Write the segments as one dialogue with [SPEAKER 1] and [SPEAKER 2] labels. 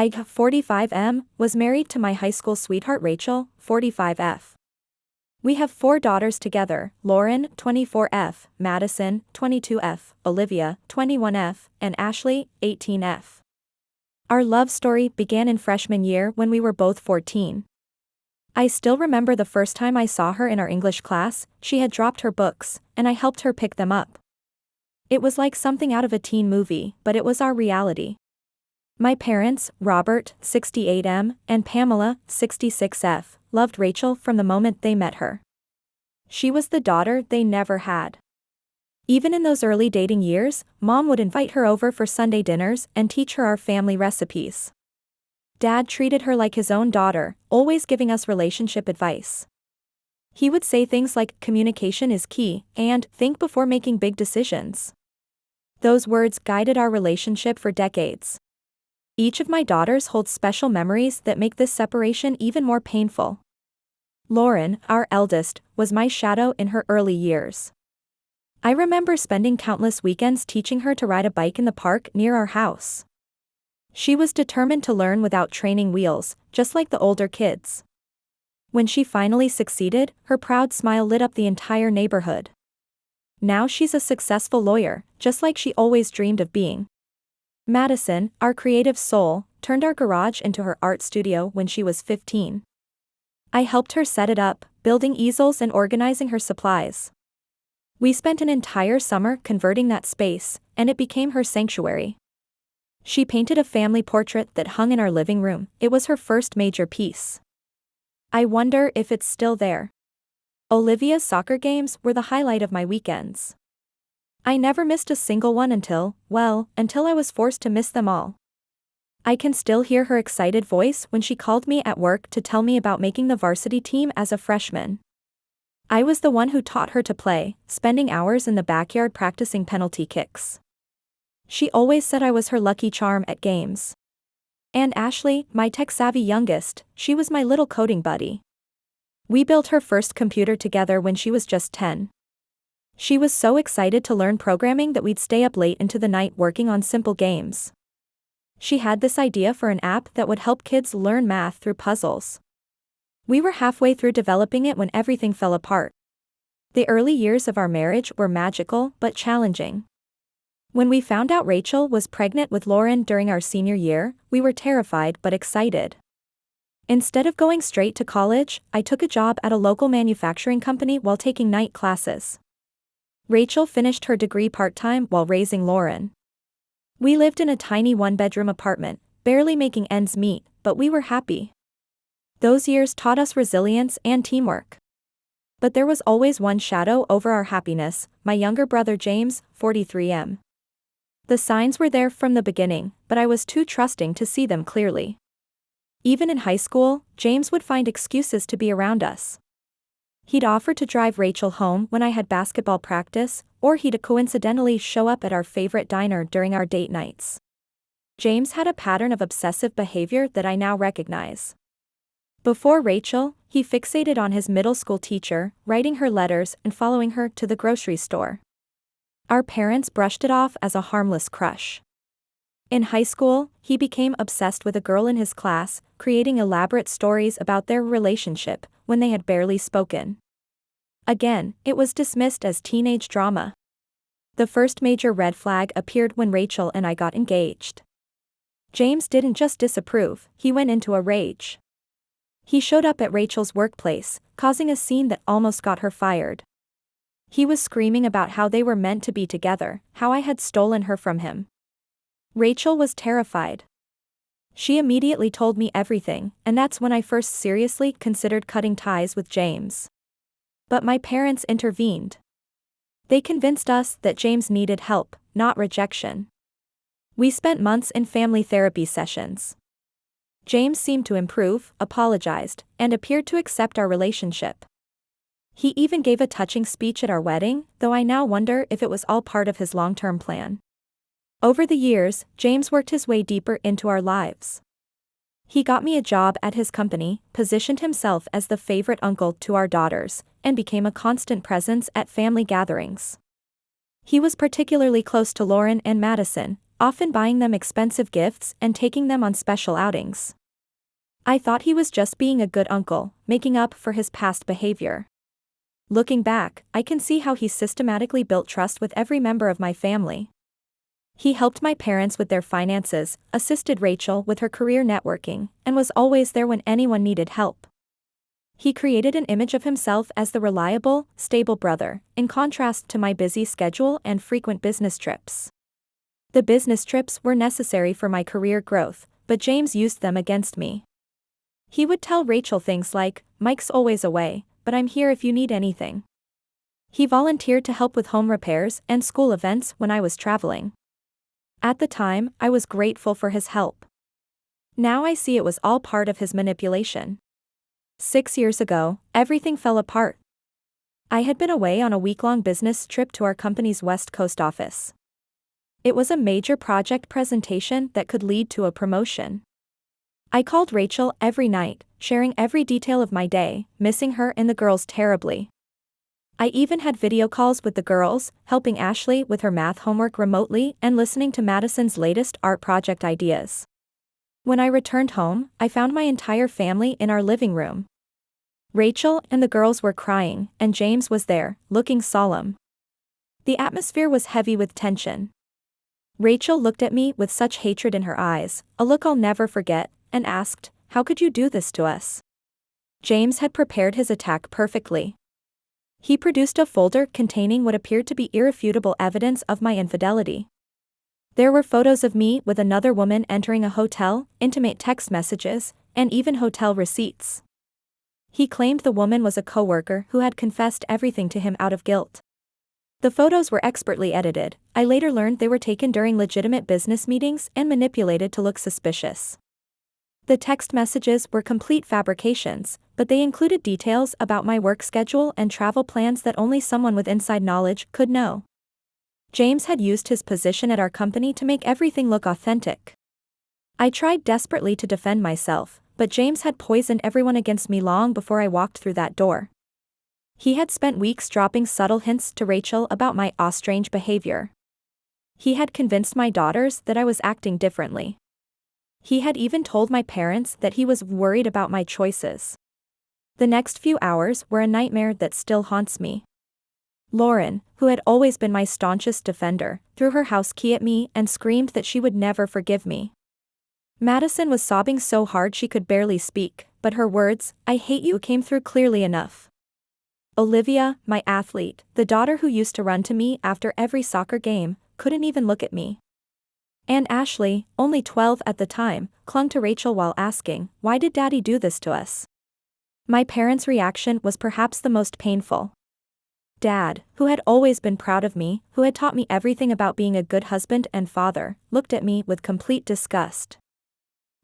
[SPEAKER 1] I, 45M, was married to my high school sweetheart Rachel, 45F. We have 4 daughters together, Lauren, 24F, Madison, 22F, Olivia, 21F, and Ashley, 18F. Our love story began in freshman year when we were both 14. I still remember the first time I saw her in our English class. She had dropped her books, and I helped her pick them up. It was like something out of a teen movie, but it was our reality. My parents, Robert, 68M, and Pamela, 66F, loved Rachel from the moment they met her. She was the daughter they never had. Even in those early dating years, Mom would invite her over for Sunday dinners and teach her our family recipes. Dad treated her like his own daughter, always giving us relationship advice. He would say things like, "Communication is key," and "think before making big decisions." Those words guided our relationship for decades. Each of my daughters holds special memories that make this separation even more painful. Lauren, our eldest, was my shadow in her early years. I remember spending countless weekends teaching her to ride a bike in the park near our house. She was determined to learn without training wheels, just like the older kids. When she finally succeeded, her proud smile lit up the entire neighborhood. Now she's a successful lawyer, just like she always dreamed of being. Madison, our creative soul, turned our garage into her art studio when she was 15. I helped her set it up, building easels and organizing her supplies. We spent an entire summer converting that space, and it became her sanctuary. She painted a family portrait that hung in our living room. It was her first major piece. I wonder if it's still there. Olivia's soccer games were the highlight of my weekends. I never missed a single one until I was forced to miss them all. I can still hear her excited voice when she called me at work to tell me about making the varsity team as a freshman. I was the one who taught her to play, spending hours in the backyard practicing penalty kicks. She always said I was her lucky charm at games. And Ashley, my tech-savvy youngest, she was my little coding buddy. We built her first computer together when she was just 10. She was so excited to learn programming that we'd stay up late into the night working on simple games. She had this idea for an app that would help kids learn math through puzzles. We were halfway through developing it when everything fell apart. The early years of our marriage were magical but challenging. When we found out Rachel was pregnant with Lauren during our senior year, we were terrified but excited. Instead of going straight to college, I took a job at a local manufacturing company while taking night classes. Rachel finished her degree part-time while raising Lauren. We lived in a tiny one-bedroom apartment, barely making ends meet, but we were happy. Those years taught us resilience and teamwork. But there was always one shadow over our happiness, my younger brother James, 43M. The signs were there from the beginning, but I was too trusting to see them clearly. Even in high school, James would find excuses to be around us. He'd offer to drive Rachel home when I had basketball practice, or he'd coincidentally show up at our favorite diner during our date nights. James had a pattern of obsessive behavior that I now recognize. Before Rachel, he fixated on his middle school teacher, writing her letters and following her to the grocery store. Our parents brushed it off as a harmless crush. In high school, he became obsessed with a girl in his class, creating elaborate stories about their relationship when they had barely spoken. Again, it was dismissed as teenage drama. The first major red flag appeared when Rachel and I got engaged. James didn't just disapprove, he went into a rage. He showed up at Rachel's workplace, causing a scene that almost got her fired. He was screaming about how they were meant to be together, how I had stolen her from him. Rachel was terrified. She immediately told me everything, and that's when I first seriously considered cutting ties with James. But my parents intervened. They convinced us that James needed help, not rejection. We spent months in family therapy sessions. James seemed to improve, apologized, and appeared to accept our relationship. He even gave a touching speech at our wedding, though I now wonder if it was all part of his long-term plan. Over the years, James worked his way deeper into our lives. He got me a job at his company, positioned himself as the favorite uncle to our daughters, and became a constant presence at family gatherings. He was particularly close to Lauren and Madison, often buying them expensive gifts and taking them on special outings. I thought he was just being a good uncle, making up for his past behavior. Looking back, I can see how he systematically built trust with every member of my family. He helped my parents with their finances, assisted Rachel with her career networking, and was always there when anyone needed help. He created an image of himself as the reliable, stable brother, in contrast to my busy schedule and frequent business trips. The business trips were necessary for my career growth, but James used them against me. He would tell Rachel things like, "Mike's always away, but I'm here if you need anything." He volunteered to help with home repairs and school events when I was traveling. At the time, I was grateful for his help. Now I see it was all part of his manipulation. 6 years ago, everything fell apart. I had been away on a week-long business trip to our company's West Coast office. It was a major project presentation that could lead to a promotion. I called Rachel every night, sharing every detail of my day, missing her and the girls terribly. I even had video calls with the girls, helping Ashley with her math homework remotely and listening to Madison's latest art project ideas. When I returned home, I found my entire family in our living room. Rachel and the girls were crying, and James was there, looking solemn. The atmosphere was heavy with tension. Rachel looked at me with such hatred in her eyes, a look I'll never forget, and asked, "How could you do this to us?" James had prepared his attack perfectly. He produced a folder containing what appeared to be irrefutable evidence of my infidelity. There were photos of me with another woman entering a hotel, intimate text messages, and even hotel receipts. He claimed the woman was a coworker who had confessed everything to him out of guilt. The photos were expertly edited. I later learned they were taken during legitimate business meetings and manipulated to look suspicious. The text messages were complete fabrications, but they included details about my work schedule and travel plans that only someone with inside knowledge could know. James had used his position at our company to make everything look authentic. I tried desperately to defend myself, but James had poisoned everyone against me long before I walked through that door. He had spent weeks dropping subtle hints to Rachel about my strange behavior. He had convinced my daughters that I was acting differently. He had even told my parents that he was worried about my choices. The next few hours were a nightmare that still haunts me. Lauren, who had always been my staunchest defender, threw her house key at me and screamed that she would never forgive me. Madison was sobbing so hard she could barely speak, but her words, "I hate you," came through clearly enough. Olivia, my athlete, the daughter who used to run to me after every soccer game, couldn't even look at me. And Ashley, only 12 at the time, clung to Rachel while asking, "Why did Daddy do this to us?" My parents' reaction was perhaps the most painful. Dad, who had always been proud of me, who had taught me everything about being a good husband and father, looked at me with complete disgust.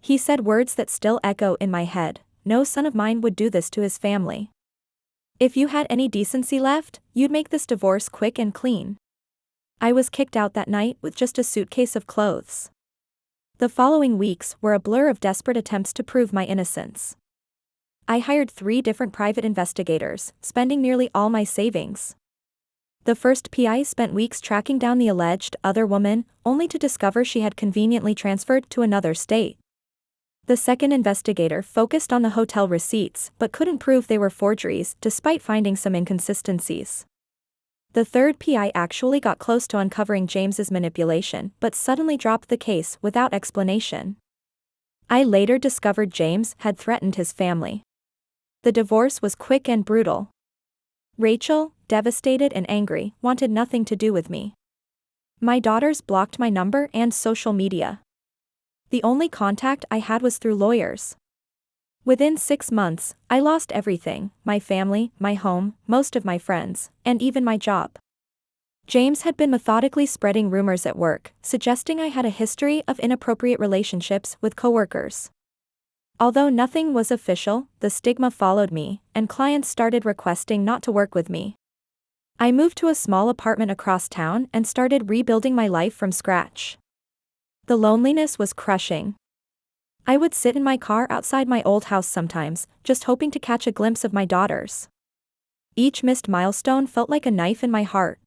[SPEAKER 1] He said words that still echo in my head, "No son of mine would do this to his family. If you had any decency left, you'd make this divorce quick and clean." I was kicked out that night with just a suitcase of clothes. The following weeks were a blur of desperate attempts to prove my innocence. I hired 3 different private investigators, spending nearly all my savings. The first PI spent weeks tracking down the alleged other woman, only to discover she had conveniently transferred to another state. The second investigator focused on the hotel receipts but couldn't prove they were forgeries despite finding some inconsistencies. The third PI actually got close to uncovering James's manipulation but suddenly dropped the case without explanation. I later discovered James had threatened his family. The divorce was quick and brutal. Rachel, devastated and angry, wanted nothing to do with me. My daughters blocked my number and social media. The only contact I had was through lawyers. Within 6 months, I lost everything: my family, my home, most of my friends, and even my job. James had been methodically spreading rumors at work, suggesting I had a history of inappropriate relationships with coworkers. Although nothing was official, the stigma followed me, and clients started requesting not to work with me. I moved to a small apartment across town and started rebuilding my life from scratch. The loneliness was crushing. I would sit in my car outside my old house sometimes, just hoping to catch a glimpse of my daughters. Each missed milestone felt like a knife in my heart.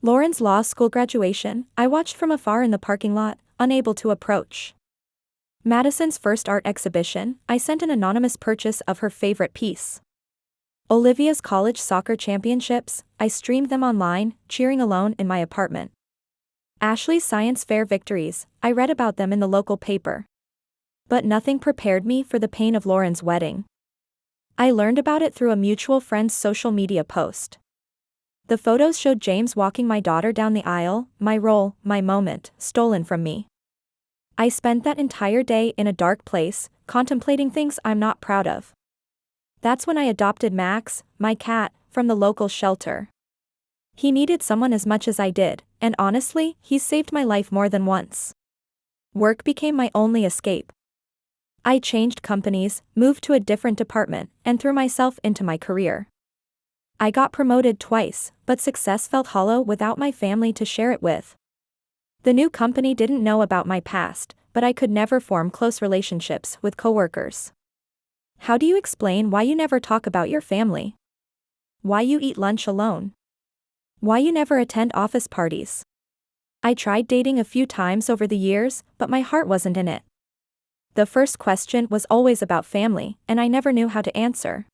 [SPEAKER 1] Lauren's law school graduation, I watched from afar in the parking lot, unable to approach. Madison's first art exhibition, I sent an anonymous purchase of her favorite piece. Olivia's college soccer championships, I streamed them online, cheering alone in my apartment. Ashley's science fair victories, I read about them in the local paper. But nothing prepared me for the pain of Lauren's wedding. I learned about it through a mutual friend's social media post. The photos showed James walking my daughter down the aisle, my role, my moment, stolen from me. I spent that entire day in a dark place, contemplating things I'm not proud of. That's when I adopted Max, my cat, from the local shelter. He needed someone as much as I did, and honestly, he's saved my life more than once. Work became my only escape. I changed companies, moved to a different department, and threw myself into my career. I got promoted twice, but success felt hollow without my family to share it with. The new company didn't know about my past, but I could never form close relationships with coworkers. How do you explain why you never talk about your family? Why you eat lunch alone? Why you never attend office parties? I tried dating a few times over the years, but my heart wasn't in it. The first question was always about family, and I never knew how to answer.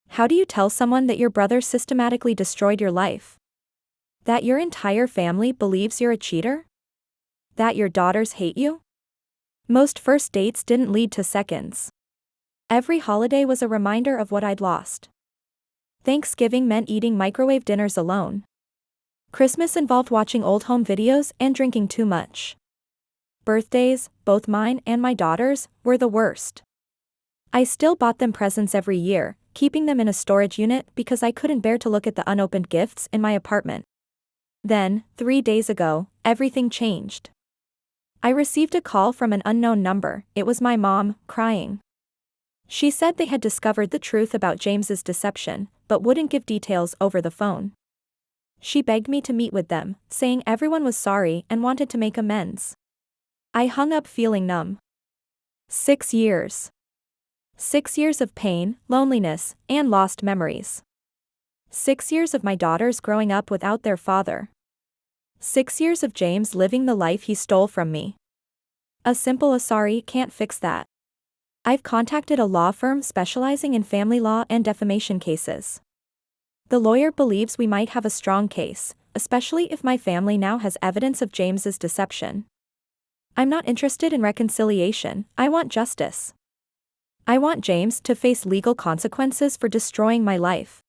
[SPEAKER 1] How do you tell someone that your brother systematically destroyed your life? That your entire family believes you're a cheater? That your daughters hate you? Most first dates didn't lead to seconds. Every holiday was a reminder of what I'd lost. Thanksgiving meant eating microwave dinners alone. Christmas involved watching old home videos and drinking too much. Birthdays, both mine and my daughter's, were the worst. I still bought them presents every year, keeping them in a storage unit because I couldn't bear to look at the unopened gifts in my apartment. Then, 3 days ago, everything changed. I received a call from an unknown number. It was my mom, crying. She said they had discovered the truth about James's deception, but wouldn't give details over the phone. She begged me to meet with them, saying everyone was sorry and wanted to make amends. I hung up feeling numb. 6 years. 6 years of pain, loneliness, and lost memories. 6 years of my daughters growing up without their father. 6 years of James living the life he stole from me. A simple sorry can't fix that. I've contacted a law firm specializing in family law and defamation cases. The lawyer believes we might have a strong case, especially if my family now has evidence of James's deception. I'm not interested in reconciliation, I want justice. I want James to face legal consequences for destroying my life.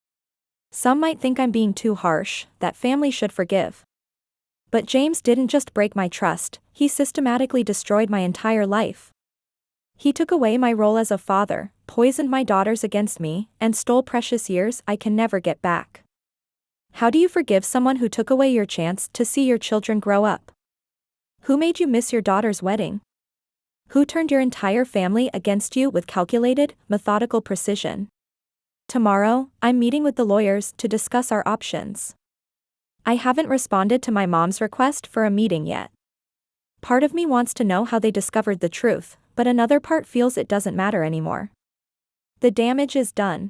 [SPEAKER 1] Some might think I'm being too harsh, that family should forgive. But James didn't just break my trust, he systematically destroyed my entire life. He took away my role as a father, poisoned my daughters against me, and stole precious years I can never get back. How do you forgive someone who took away your chance to see your children grow up? Who made you miss your daughter's wedding? Who turned your entire family against you with calculated, methodical precision? Tomorrow, I'm meeting with the lawyers to discuss our options. I haven't responded to my mom's request for a meeting yet. Part of me wants to know how they discovered the truth, but another part feels it doesn't matter anymore. The damage is done.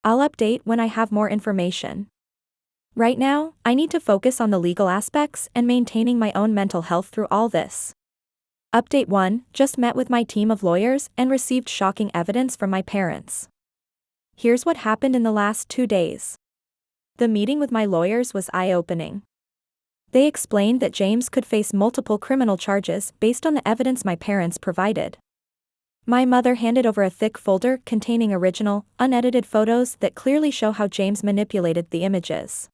[SPEAKER 1] I'll update when I have more information. Right now, I need to focus on the legal aspects and maintaining my own mental health through all this. Update 1, just met with my team of lawyers and received shocking evidence from my parents. Here's what happened in the last 2 days. The meeting with my lawyers was eye-opening. They explained that James could face multiple criminal charges based on the evidence my parents provided. My mother handed over a thick folder containing original, unedited photos that clearly show how James manipulated the images.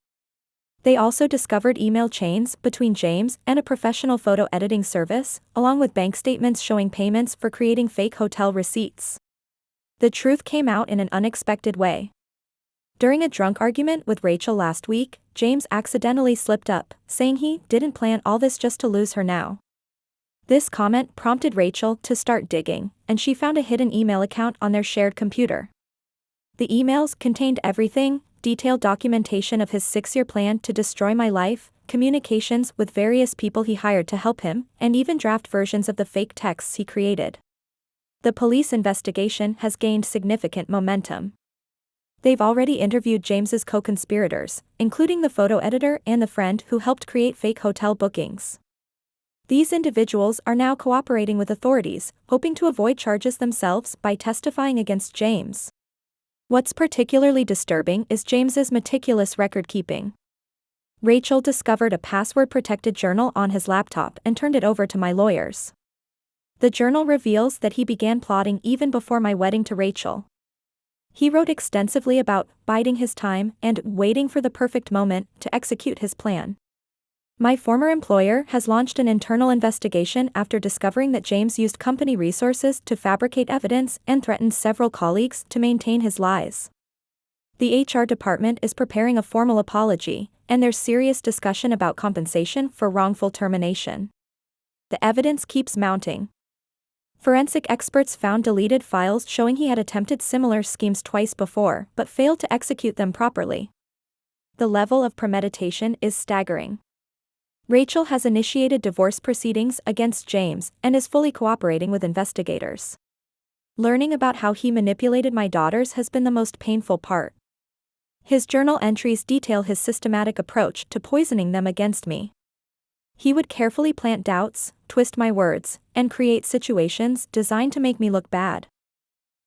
[SPEAKER 1] They also discovered email chains between James and a professional photo editing service, along with bank statements showing payments for creating fake hotel receipts. The truth came out in an unexpected way. During a drunk argument with Rachel last week, James accidentally slipped up, saying he didn't plan all this just to lose her now. This comment prompted Rachel to start digging, and she found a hidden email account on their shared computer. The emails contained everything: detailed documentation of his 6-year plan to destroy my life, communications with various people he hired to help him, and even draft versions of the fake texts he created. The police investigation has gained significant momentum. They've already interviewed James's co-conspirators, including the photo editor and the friend who helped create fake hotel bookings. These individuals are now cooperating with authorities, hoping to avoid charges themselves by testifying against James. What's particularly disturbing is James's meticulous record-keeping. Rachel discovered a password-protected journal on his laptop and turned it over to my lawyers. The journal reveals that he began plotting even before my wedding to Rachel. He wrote extensively about biding his time and waiting for the perfect moment to execute his plan. My former employer has launched an internal investigation after discovering that James used company resources to fabricate evidence and threatened several colleagues to maintain his lies. The HR department is preparing a formal apology, and there's serious discussion about compensation for wrongful termination. The evidence keeps mounting. Forensic experts found deleted files showing he had attempted similar schemes twice before but failed to execute them properly. The level of premeditation is staggering. Rachel has initiated divorce proceedings against James and is fully cooperating with investigators. Learning about how he manipulated my daughters has been the most painful part. His journal entries detail his systematic approach to poisoning them against me. He would carefully plant doubts, twist my words, and create situations designed to make me look bad.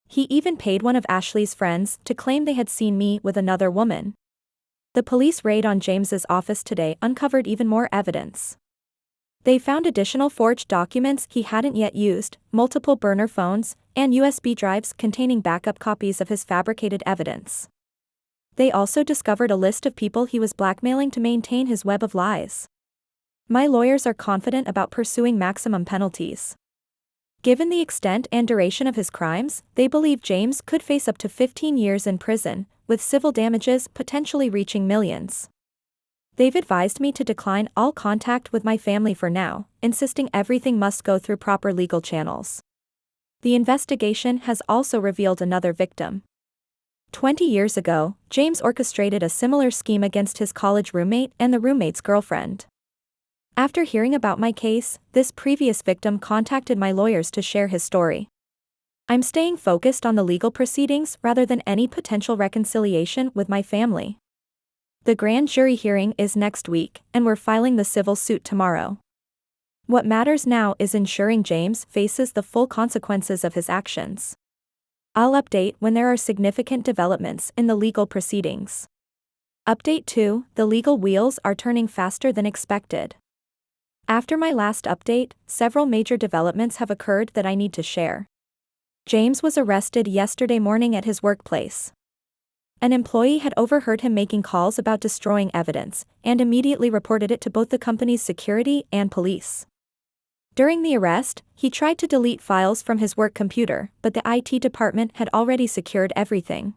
[SPEAKER 1] He even paid one of Ashley's friends to claim they had seen me with another woman. The police raid on James's office today uncovered even more evidence. They found additional forged documents he hadn't yet used, multiple burner phones, and USB drives containing backup copies of his fabricated evidence. They also discovered a list of people he was blackmailing to maintain his web of lies. My lawyers are confident about pursuing maximum penalties. Given the extent and duration of his crimes, they believe James could face up to 15 years in prison, with civil damages potentially reaching millions. They've advised me to decline all contact with my family for now, insisting everything must go through proper legal channels. The investigation has also revealed another victim. 20 years ago, James orchestrated a similar scheme against his college roommate and the roommate's girlfriend. After hearing about my case, this previous victim contacted my lawyers to share his story. I'm staying focused on the legal proceedings rather than any potential reconciliation with my family. The grand jury hearing is next week, and we're filing the civil suit tomorrow. What matters now is ensuring James faces the full consequences of his actions. I'll update when there are significant developments in the legal proceedings. Update 2: the legal wheels are turning faster than expected. After my last update, several major developments have occurred that I need to share. James was arrested yesterday morning at his workplace. An employee had overheard him making calls about destroying evidence, and immediately reported it to both the company's security and police. During the arrest, he tried to delete files from his work computer, but the IT department had already secured everything.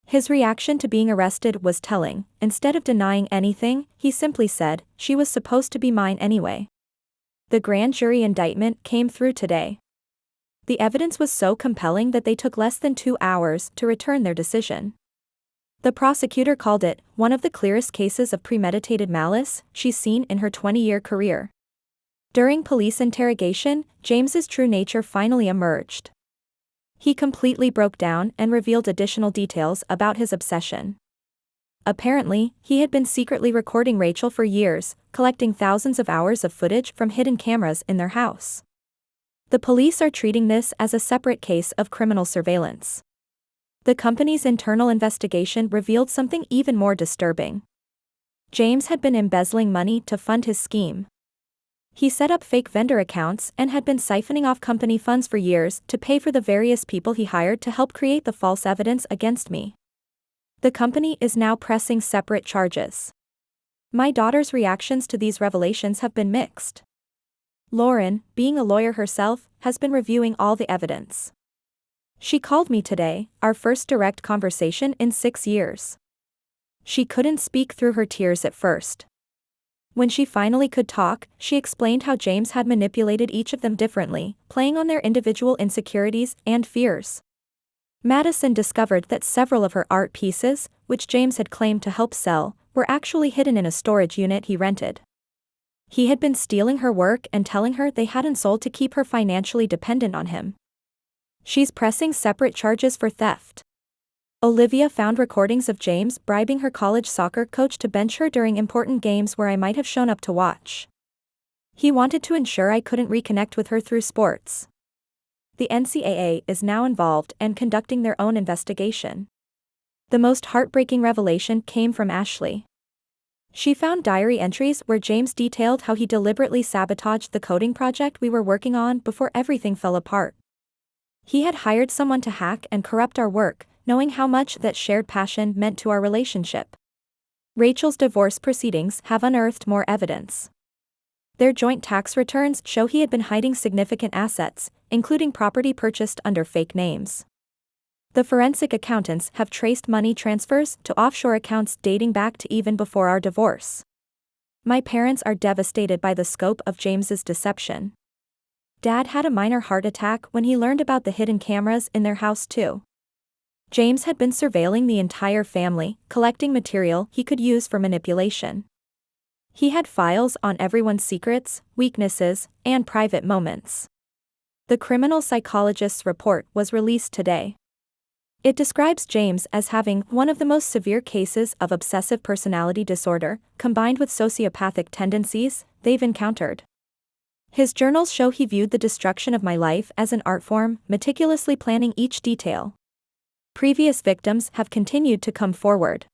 [SPEAKER 1] His reaction to being arrested was telling. Instead of denying anything, he simply said, "She was supposed to be mine anyway." The grand jury indictment came through today. The evidence was so compelling that they took less than 2 hours to return their decision. The prosecutor called it one of the clearest cases of premeditated malice she's seen in her 20-year career. During police interrogation, James's true nature finally emerged. He completely broke down and revealed additional details about his obsession. Apparently, he had been secretly recording Rachel for years, collecting thousands of hours of footage from hidden cameras in their house. The police are treating this as a separate case of criminal surveillance. The company's internal investigation revealed something even more disturbing. James had been embezzling money to fund his scheme. He set up fake vendor accounts and had been siphoning off company funds for years to pay for the various people he hired to help create the false evidence against me. The company is now pressing separate charges. My daughter's reactions to these revelations have been mixed. Lauren, being a lawyer herself, has been reviewing all the evidence. She called me today, our first direct conversation in 6 years. She couldn't speak through her tears at first. When she finally could talk, she explained how James had manipulated each of them differently, playing on their individual insecurities and fears. Madison discovered that several of her art pieces, which James had claimed to help sell, were actually hidden in a storage unit he rented. He had been stealing her work and telling her they hadn't sold to keep her financially dependent on him. She's pressing separate charges for theft. Olivia found recordings of James bribing her college soccer coach to bench her during important games where I might have shown up to watch. He wanted to ensure I couldn't reconnect with her through sports. The NCAA is now involved and conducting their own investigation. The most heartbreaking revelation came from Ashley. She found diary entries where James detailed how he deliberately sabotaged the coding project we were working on before everything fell apart. He had hired someone to hack and corrupt our work, knowing how much that shared passion meant to our relationship. Rachel's divorce proceedings have unearthed more evidence. Their joint tax returns show he had been hiding significant assets, including property purchased under fake names. The forensic accountants have traced money transfers to offshore accounts dating back to even before our divorce. My parents are devastated by the scope of James's deception. Dad had a minor heart attack when he learned about the hidden cameras in their house too. James had been surveilling the entire family, collecting material he could use for manipulation. He had files on everyone's secrets, weaknesses, and private moments. The criminal psychologist's report was released today. It describes James as having one of the most severe cases of obsessive personality disorder, combined with sociopathic tendencies, they've encountered. His journals show he viewed the destruction of my life as an art form, meticulously planning each detail. Previous victims have continued to come forward.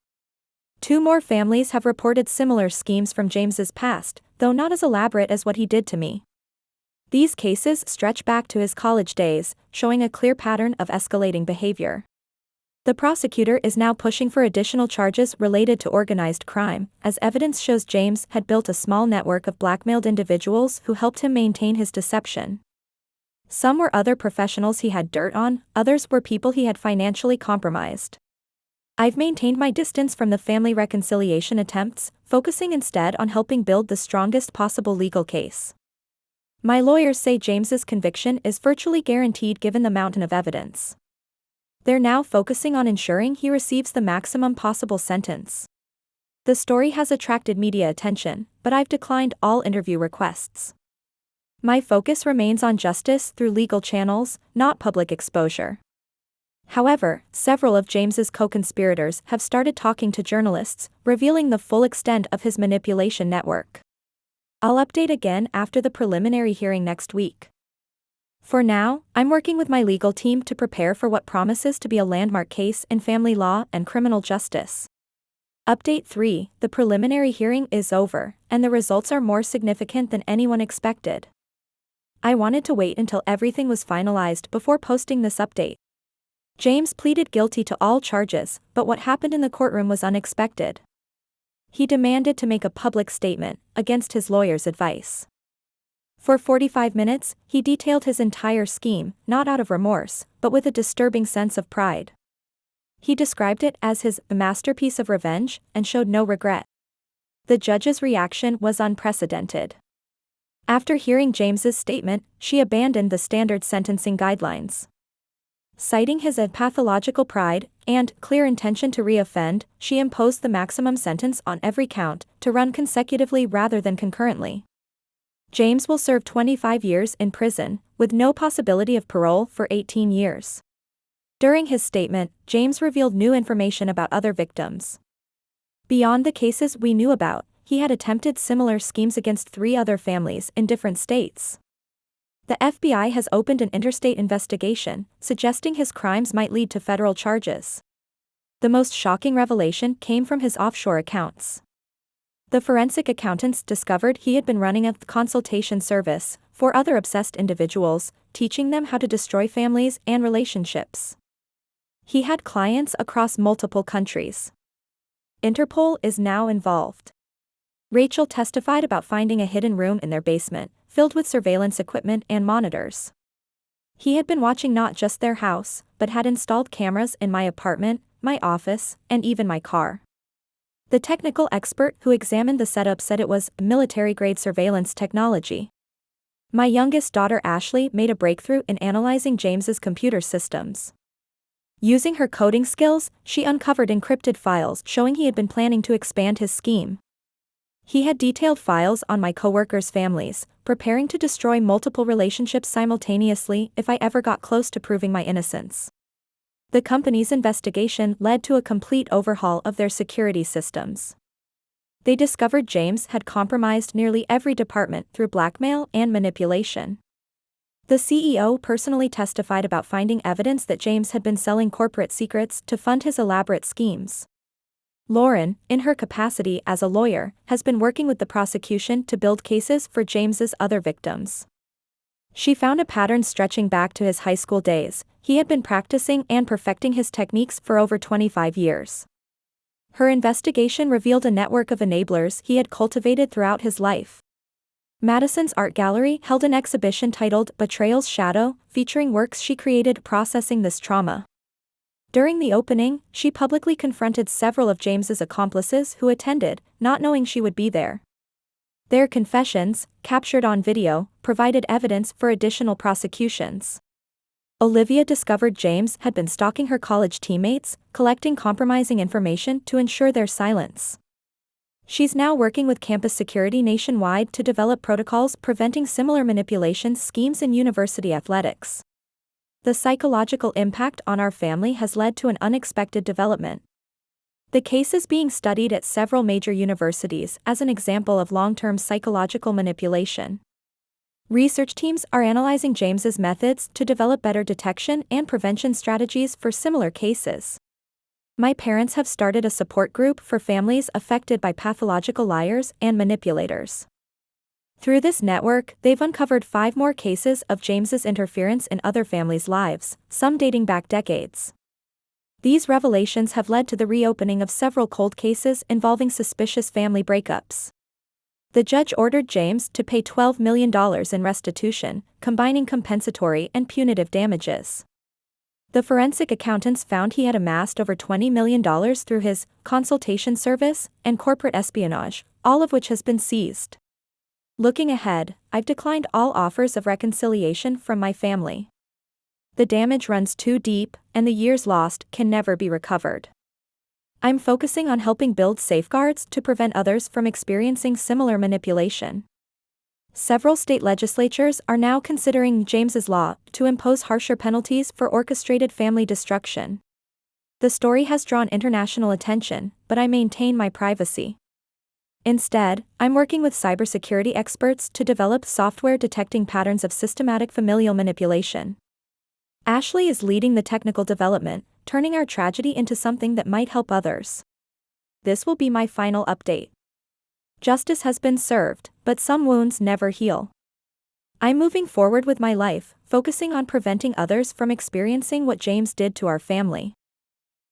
[SPEAKER 1] 2 more families have reported similar schemes from James's past, though not as elaborate as what he did to me. These cases stretch back to his college days, showing a clear pattern of escalating behavior. The prosecutor is now pushing for additional charges related to organized crime, as evidence shows James had built a small network of blackmailed individuals who helped him maintain his deception. Some were other professionals he had dirt on, others were people he had financially compromised. I've maintained my distance from the family reconciliation attempts, focusing instead on helping build the strongest possible legal case. My lawyers say James's conviction is virtually guaranteed given the mountain of evidence. They're now focusing on ensuring he receives the maximum possible sentence. The story has attracted media attention, but I've declined all interview requests. My focus remains on justice through legal channels, not public exposure. However, several of James's co-conspirators have started talking to journalists, revealing the full extent of his manipulation network. I'll update again after the preliminary hearing next week. For now, I'm working with my legal team to prepare for what promises to be a landmark case in family law and criminal justice. Update 3: The preliminary hearing is over, and the results are more significant than anyone expected. I wanted to wait until everything was finalized before posting this update. James pleaded guilty to all charges, but what happened in the courtroom was unexpected. He demanded to make a public statement, against his lawyer's advice. For 45 minutes, he detailed his entire scheme, not out of remorse, but with a disturbing sense of pride. He described it as his masterpiece of revenge, and showed no regret. The judge's reaction was unprecedented. After hearing James's statement, she abandoned the standard sentencing guidelines. Citing his pathological pride and clear intention to re-offend, she imposed the maximum sentence on every count, to run consecutively rather than concurrently. James will serve 25 years in prison, with no possibility of parole for 18 years. During his statement, James revealed new information about other victims. Beyond the cases we knew about, he had attempted similar schemes against 3 other families in different states. The FBI has opened an interstate investigation, suggesting his crimes might lead to federal charges. The most shocking revelation came from his offshore accounts. The forensic accountants discovered he had been running a consultation service for other obsessed individuals, teaching them how to destroy families and relationships. He had clients across multiple countries. Interpol is now involved. Rachel testified about finding a hidden room in their basement, filled with surveillance equipment and monitors. He had been watching not just their house, but had installed cameras in my apartment, my office, and even my car. The technical expert who examined the setup said it was military-grade surveillance technology. My youngest daughter Ashley made a breakthrough in analyzing James's computer systems. Using her coding skills, she uncovered encrypted files showing he had been planning to expand his scheme. He had detailed files on my coworkers' families, preparing to destroy multiple relationships simultaneously if I ever got close to proving my innocence. The company's investigation led to a complete overhaul of their security systems. They discovered James had compromised nearly every department through blackmail and manipulation. The CEO personally testified about finding evidence that James had been selling corporate secrets to fund his elaborate schemes. Lauren, in her capacity as a lawyer, has been working with the prosecution to build cases for James's other victims. She found a pattern stretching back to his high school days. He had been practicing and perfecting his techniques for over 25 years. Her investigation revealed a network of enablers he had cultivated throughout his life. Madison's art gallery held an exhibition titled Betrayal's Shadow, featuring works she created processing this trauma. During the opening, she publicly confronted several of James's accomplices who attended, not knowing she would be there. Their confessions, captured on video, provided evidence for additional prosecutions. Olivia discovered James had been stalking her college teammates, collecting compromising information to ensure their silence. She's now working with campus security nationwide to develop protocols preventing similar manipulation schemes in university athletics. The psychological impact on our family has led to an unexpected development. The case is being studied at several major universities as an example of long-term psychological manipulation. Research teams are analyzing James's methods to develop better detection and prevention strategies for similar cases. My parents have started a support group for families affected by pathological liars and manipulators. Through this network, they've uncovered 5 more cases of James's interference in other families' lives, some dating back decades. These revelations have led to the reopening of several cold cases involving suspicious family breakups. The judge ordered James to pay $12 million in restitution, combining compensatory and punitive damages. The forensic accountants found he had amassed over $20 million through his consultation service and corporate espionage, all of which has been seized. Looking ahead, I've declined all offers of reconciliation from my family. The damage runs too deep, and the years lost can never be recovered. I'm focusing on helping build safeguards to prevent others from experiencing similar manipulation. Several state legislatures are now considering James's law to impose harsher penalties for orchestrated family destruction. The story has drawn international attention, but I maintain my privacy. Instead, I'm working with cybersecurity experts to develop software detecting patterns of systematic familial manipulation. Ashley is leading the technical development, turning our tragedy into something that might help others. This will be my final update. Justice has been served, but some wounds never heal. I'm moving forward with my life, focusing on preventing others from experiencing what James did to our family.